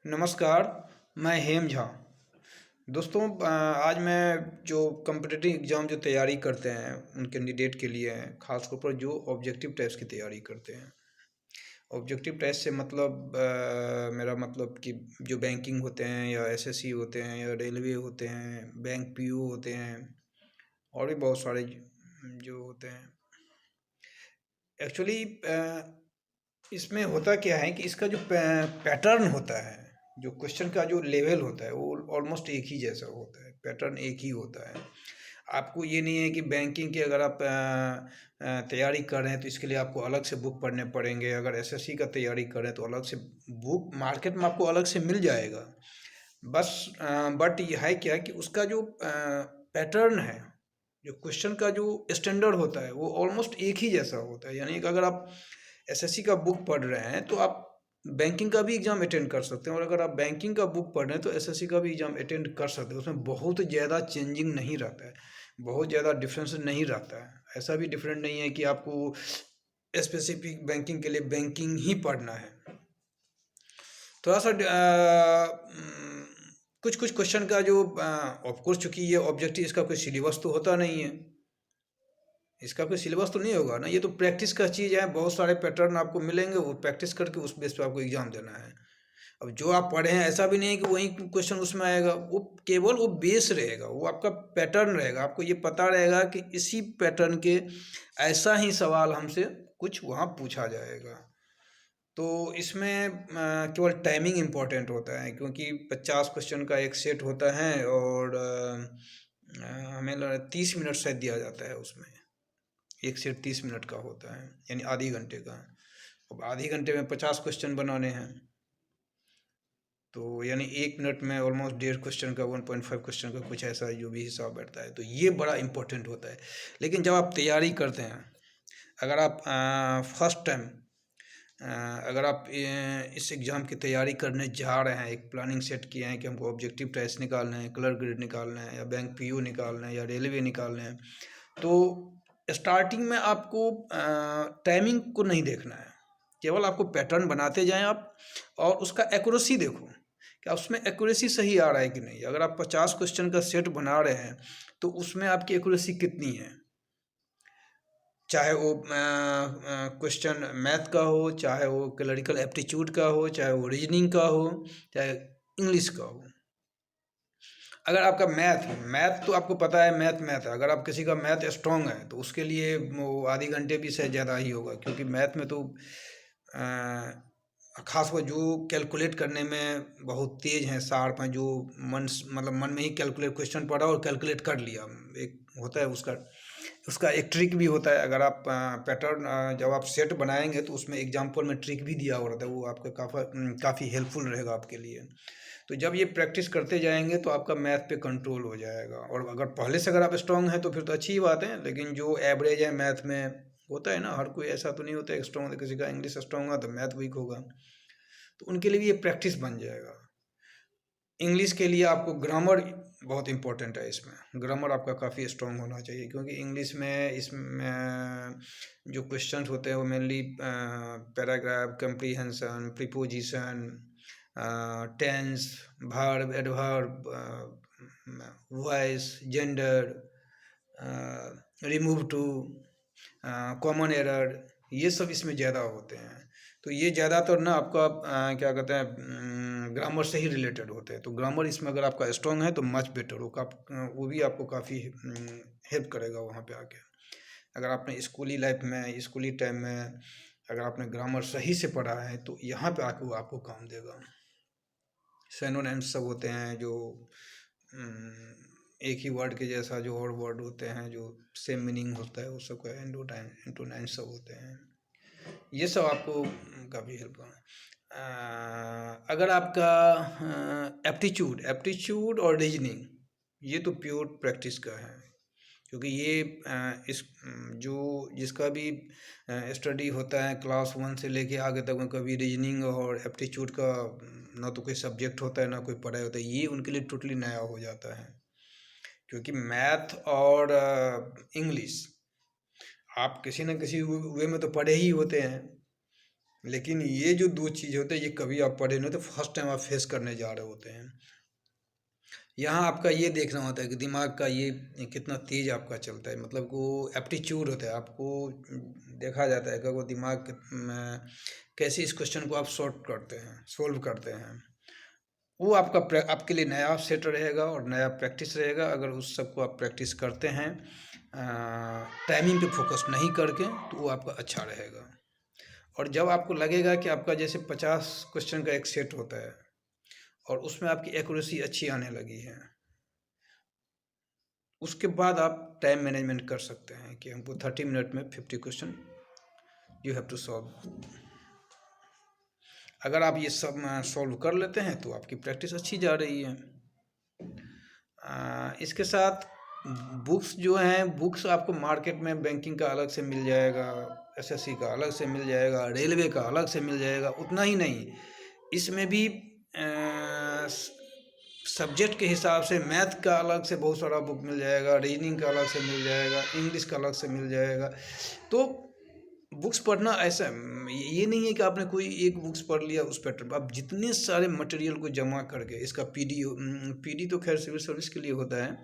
नमस्कार, मैं हेम झा। दोस्तों आज मैं जो कॉम्पिटिटिव एग्ज़ाम जो तैयारी करते हैं उन कैंडिडेट के लिए हैं, ख़ास तौर पर जो ऑब्जेक्टिव टेस्ट की तैयारी करते हैं। ऑब्जेक्टिव टेस्ट से मतलब मेरा मतलब कि जो बैंकिंग होते हैं या एसएससी होते हैं या रेलवे होते हैं, बैंक पीओ होते हैं और भी बहुत सारे जो होते हैं। एक्चुअली इसमें होता क्या है कि इसका जो पैटर्न होता है, जो क्वेश्चन का जो लेवल होता है वो ऑलमोस्ट एक ही जैसा होता है, पैटर्न एक ही होता है। आपको ये नहीं है कि बैंकिंग की अगर आप तैयारी कर रहे हैं तो इसके लिए आपको अलग से बुक पढ़ने पड़ेंगे। अगर एसएससी का तैयारी कर रहे हैं तो अलग से बुक मार्केट में आपको अलग से मिल जाएगा। बस बट ये है क्या कि उसका जो पैटर्न है, जो क्वेश्चन का जो स्टैंडर्ड होता है वो ऑलमोस्ट एक ही जैसा होता है। यानी कि अगर आप एसएससी का बुक पढ़ रहे हैं तो आप बैंकिंग का भी एग्ज़ाम अटेंड कर सकते हैं, और अगर आप बैंकिंग का बुक पढ़ रहे हैं तो एसएससी का भी एग्ज़ाम अटेंड कर सकते हैं। उसमें बहुत ज़्यादा चेंजिंग नहीं रहता है, बहुत ज़्यादा डिफरेंस नहीं रहता है। ऐसा भी डिफरेंट नहीं है कि आपको स्पेसिफिक बैंकिंग के लिए बैंकिंग ही पढ़ना है। थोड़ा सा कुछ कुछ क्वेश्चन का जो ऑफ कोर्स चूंकि ये ऑब्जेक्टिव इसका कोई सिलेबस तो होता नहीं है, इसका कोई सिलेबस तो नहीं होगा ना, ये तो प्रैक्टिस का चीज़ है। बहुत सारे पैटर्न आपको मिलेंगे, वो प्रैक्टिस करके उस बेस पे आपको एग्जाम देना है। अब जो आप पढ़े हैं ऐसा भी नहीं है कि वही क्वेश्चन उसमें आएगा, वो केवल वो बेस रहेगा, वो आपका पैटर्न रहेगा। आपको ये पता रहेगा कि इसी पैटर्न के ऐसा ही सवाल हमसे कुछ वहाँ पूछा जाएगा। तो इसमें केवल टाइमिंग इम्पोर्टेंट होता है, क्योंकि 50 क्वेश्चन का एक सेट होता है और हमें 30 मिनट शायद दिया जाता है उसमें। एक सेट 30 मिनट का होता है, यानी आधी घंटे का। अब आधी घंटे में 50 क्वेश्चन बनाने हैं, तो यानी 1 मिनट में ऑलमोस्ट 1.5 क्वेश्चन का 1.5 क्वेश्चन का कुछ ऐसा जो भी हिसाब बैठता है। तो ये बड़ा इंपॉर्टेंट होता है। लेकिन जब आप तैयारी करते हैं, अगर आप फर्स्ट टाइम अगर आप इस एग्ज़ाम की तैयारी करने जा रहे हैं, एक प्लानिंग सेट किए हैं कि हमको ऑब्जेक्टिव टेस्ट निकालना है, क्लर्क ग्रेड निकालना है, या बैंक पीओ निकालना है, या रेलवे निकालना है, तो स्टार्टिंग में आपको टाइमिंग को नहीं देखना है। केवल आपको पैटर्न बनाते जाएं आप, और उसका एक्यूरेसी देखो, क्या उसमें एक्यूरेसी सही आ रहा है कि नहीं। अगर आप 50 क्वेश्चन का सेट बना रहे हैं तो उसमें आपकी एक्यूरेसी कितनी है, चाहे वो क्वेश्चन मैथ का हो, चाहे वो क्लरिकल एप्टीट्यूड का हो, चाहे वो रीजनिंग का हो, चाहे इंग्लिश का हो। अगर आपका मैथ है, मैथ तो आपको पता है मैथ मैथ है। अगर आप किसी का मैथ स्ट्रांग है तो उसके लिए वो आधी घंटे भी से ज़्यादा ही होगा, क्योंकि मैथ में तो खासकर जो कैलकुलेट करने में बहुत तेज हैं, शार्प हैं, जो मन मतलब मन में ही कैलकुलेट क्वेश्चन पढ़ा और कैलकुलेट कर लिया। एक होता है उसका उसका एक ट्रिक भी होता है। अगर आप पैटर्न जब आप सेट बनाएंगे तो उसमें एग्जाम्पल में ट्रिक भी दिया हुआ रहता है, वो आपका काफ़ी हेल्पफुल रहेगा आपके लिए। तो जब ये प्रैक्टिस करते जाएंगे तो आपका मैथ पे कंट्रोल हो जाएगा। और अगर पहले से अगर आप स्ट्रांग हैं तो फिर तो अच्छी ही बात है। लेकिन जो एवरेज है मैथ में, होता है ना, हर कोई ऐसा तो नहीं होता है स्ट्रांग, किसी का इंग्लिश स्ट्रांग होगा तो मैथ वीक होगा, तो उनके लिए भी ये प्रैक्टिस बन जाएगा। इंग्लिश के लिए आपको ग्रामर बहुत इंपॉर्टेंट है। इसमें ग्रामर आपका काफ़ी स्ट्रांग होना चाहिए, क्योंकि इंग्लिश में इसमें जो क्वेश्चंस होते हैं वो mainly paragraph, comprehension, preposition, tense, verb, adverb, voice, gender, remove to, common error, ये सब इसमें ज़्यादा होते हैं। तो ये ज़्यादातर ना आपका क्या कहते हैं, ग्रामर से ही रिलेटेड होते हैं। तो ग्रामर इसमें अगर आपका स्ट्रांग है तो मच बेटर होगा, वो भी आपको काफ़ी हेल्प करेगा वहाँ पे आके। अगर आपने स्कूली लाइफ में, स्कूली टाइम में अगर आपने ग्रामर सही से पढ़ा है तो यहाँ पे आके वो आपको काम देगा। सिनोनिम्स सब होते हैं जो एक ही वर्ड के जैसा जो और वर्ड होते हैं जो सेम मीनिंग होता है, वो सब का एंटोनाइम्स सब होते हैं। ये सब आपको काफ़ी हेल्प करना। अगर आपका एप्टीट्यूड एप्टीट्यूड और रीजनिंग, ये तो प्योर प्रैक्टिस का है, क्योंकि ये इस जो जिसका भी स्टडी होता है क्लास 1 से लेके आगे तक, उनका भी रीजनिंग और एप्टीट्यूड का ना तो कोई सब्जेक्ट होता है ना कोई पढ़ाई होता है। ये उनके लिए टोटली नया हो जाता है, क्योंकि मैथ और इंग्लिश आप किसी न किसी वे में तो पढ़े ही होते हैं। लेकिन ये जो दो चीज़ होते हैं ये कभी आप पढ़े नहीं होते, फर्स्ट टाइम आप फेस करने जा रहे होते हैं। यहाँ आपका ये देखना होता है कि दिमाग का ये कितना तेज आपका चलता है, मतलब वो एप्टीट्यूड होता है आपको। देखा जाता है कि वो दिमाग कैसे इस क्वेश्चन को आप सॉर्ट करते हैं, सोल्व करते हैं। वो आपके लिए नया सेट रहेगा और नया प्रैक्टिस रहेगा, अगर उस सब को आप प्रैक्टिस करते हैं टाइमिंग पे फोकस नहीं करके, तो वो आपका अच्छा रहेगा। और जब आपको लगेगा कि आपका जैसे 50 क्वेश्चन का एक सेट होता है और उसमें आपकी एक्यूरेसी अच्छी आने लगी है, उसके बाद आप टाइम मैनेजमेंट कर सकते हैं कि हमको 30 मिनट में 50 question you have to solve. अगर आप ये सब सॉल्व कर लेते हैं तो आपकी प्रैक्टिस अच्छी जा रही है। इसके साथ बुक्स जो हैं, बुक्स आपको मार्केट में बैंकिंग का अलग से मिल जाएगा, एसएससी का अलग से मिल जाएगा, रेलवे का अलग से मिल जाएगा। उतना ही नहीं, इसमें भी सब्जेक्ट के हिसाब से मैथ का अलग से बहुत सारा बुक मिल जाएगा, रीजनिंग का अलग से मिल जाएगा, इंग्लिश का अलग से मिल जाएगा। तो बुक्स पढ़ना ऐसा ये नहीं है कि आपने कोई एक बुक्स पढ़ लिया उस पर, आप जितने सारे मटेरियल को जमा करके इसका पीडी तो खैर सिविल सर्विस के लिए होता है,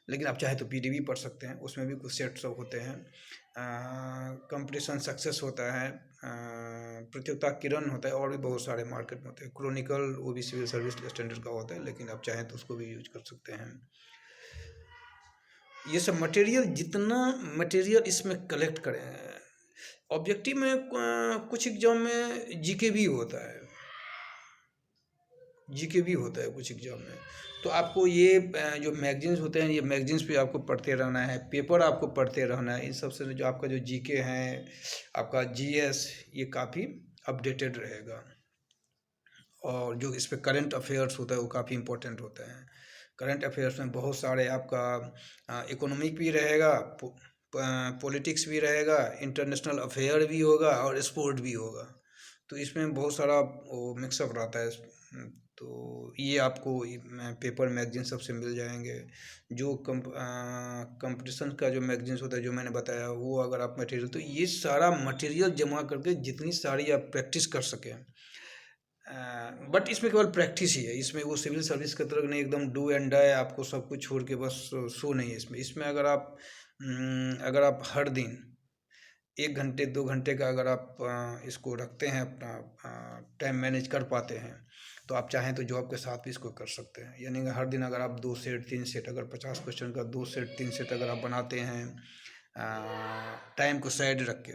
लेकिन आप चाहे तो पीडी भी पढ़ सकते हैं, उसमें भी कुछ सेट सब होते हैं। कंपटीशन सक्सेस होता है, प्रतियोगिता किरण होता है, और भी बहुत सारे मार्केट में होते हैं। क्रॉनिकल वो भी सिविल सर्विस स्टैंडर्ड का होता है, लेकिन आप चाहें तो उसको भी यूज कर सकते हैं। ये सब मटेरियल, जितना मटेरियल इसमें कलेक्ट करें, ऑब्जेक्टिव में कुछ एग्जाम में जीके भी होता है, जीके भी होता है कुछ एग्जाम में। तो आपको ये जो मैगजीन्स होते हैं, ये मैगजीन्स पे आपको पढ़ते रहना है, पेपर आपको पढ़ते रहना है। इन सबसे जो आपका जो जीके है, आपका जीएस, ये काफ़ी अपडेटेड रहेगा। और जो इस पे करंट अफेयर्स होता है वो काफ़ी इंपॉर्टेंट होता है। करंट अफेयर्स में बहुत सारे आपका इकोनॉमिक भी रहेगा, पॉलिटिक्स भी रहेगा, इंटरनेशनल अफेयर भी होगा और स्पोर्ट भी होगा। तो इसमें बहुत सारा वो मिक्सअप रहता है। तो ये आपको पेपर मैगजीन सबसे मिल जाएंगे। जो कंपटीशन का जो मैगजीन्स होता है जो मैंने बताया, वो अगर आप मटेरियल, तो ये सारा मटेरियल जमा करके जितनी सारी आप प्रैक्टिस कर सकें। बट इसमें केवल प्रैक्टिस ही है, इसमें वो सिविल सर्विस की तरह नहीं एकदम डू एंड डाई आपको सब कुछ छोड़ के बस सो नहीं है इसमें। इसमें अगर आप हर दिन 1 घंटे 2 घंटे का अगर आप इसको रखते हैं, अपना टाइम मैनेज कर पाते हैं, तो आप चाहें तो जॉब के साथ भी इसको कर सकते हैं। यानी कि हर दिन अगर आप 2 सेट 3 सेट, अगर 50 क्वेश्चन का 2 सेट 3 सेट अगर आप बनाते हैं टाइम को साइड रख के,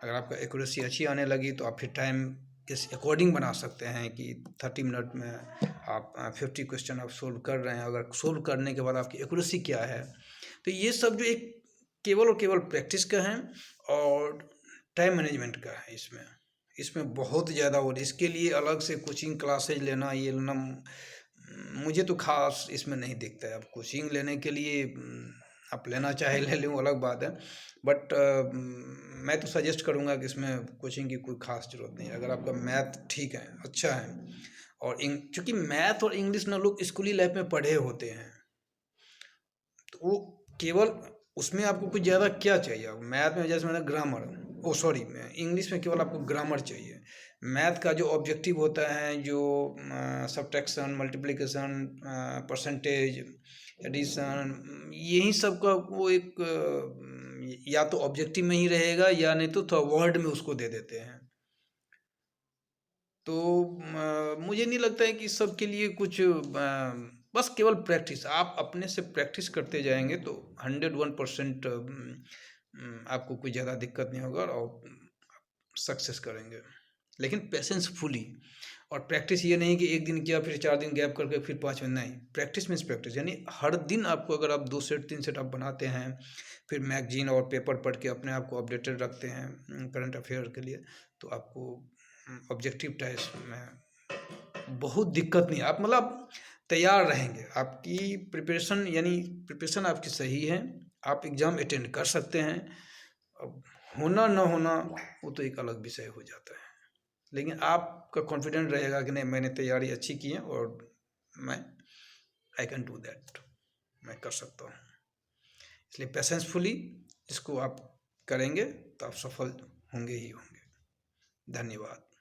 अगर आपका एक्यूरेसी अच्छी आने लगी तो आप फिर टाइम के अकॉर्डिंग बना सकते हैं कि 30 मिनट में आप 50 क्वेश्चन आप सोल्व कर रहे हैं। अगर सोल्व करने के बाद आपकी एक्यूरेसी क्या है, तो ये सब जो एक केवल और केवल प्रैक्टिस का है और टाइम मैनेजमेंट का है। इसमें बहुत ज़्यादा, और इसके लिए अलग से कोचिंग क्लासेज लेना, ये लेना मुझे तो खास इसमें नहीं दिखता है। अब कोचिंग लेने के लिए आप लेना चाहे ले लें, अलग बात है, बट मैं तो सजेस्ट करूँगा कि इसमें कोचिंग की कोई खास ज़रूरत नहीं है। अगर आपका मैथ ठीक है, अच्छा है, और चूँकि मैथ और इंग्लिश ना लोग स्कूली लाइफ में पढ़े होते हैं, तो वो केवल उसमें आपको कुछ ज़्यादा क्या चाहिए। मैथ में जैसे मैंने ग्रामर, ओ सॉरी, इंग्लिश में केवल आपको ग्रामर चाहिए। मैथ का जो ऑब्जेक्टिव होता है, जो सब्ट्रैक्शन, मल्टीप्लिकेशन, परसेंटेज, एडिशन, यही सब का वो एक या तो ऑब्जेक्टिव में ही रहेगा, या नहीं तो थोड़ा वर्ड में उसको दे देते हैं। तो मुझे नहीं लगता है कि इस सब के लिए कुछ बस केवल प्रैक्टिस, आप अपने से प्रैक्टिस करते जाएंगे तो 101% आपको कोई ज़्यादा दिक्कत नहीं होगा और सक्सेस करेंगे। लेकिन पेशेंस फुली, और प्रैक्टिस ये नहीं कि एक दिन किया फिर 4 दिन गैप करके फिर 5 दिन, नहीं। प्रैक्टिस मीन्स प्रैक्टिस, यानी हर दिन आपको, अगर आप 2 सेट 3 सेट आप बनाते हैं, फिर मैगजीन और पेपर पढ़ के अपने आप को अपडेटेड रखते हैं करंट अफेयर के लिए, तो आपको ऑब्जेक्टिव टेस्ट में बहुत दिक्कत नहीं, आप मतलब तैयार रहेंगे। आपकी प्रिपरेशन, यानी प्रिपरेशन आपकी सही है, आप एग्ज़ाम अटेंड कर सकते हैं। अब होना ना होना वो तो एक अलग विषय हो जाता है, लेकिन आपका कॉन्फिडेंट रहेगा कि नहीं, मैंने तैयारी अच्छी की है और मैं आई कैन डू दैट, मैं कर सकता हूँ। इसलिए पेशेंसफुली इसको आप करेंगे तो आप सफल होंगे ही होंगे। धन्यवाद।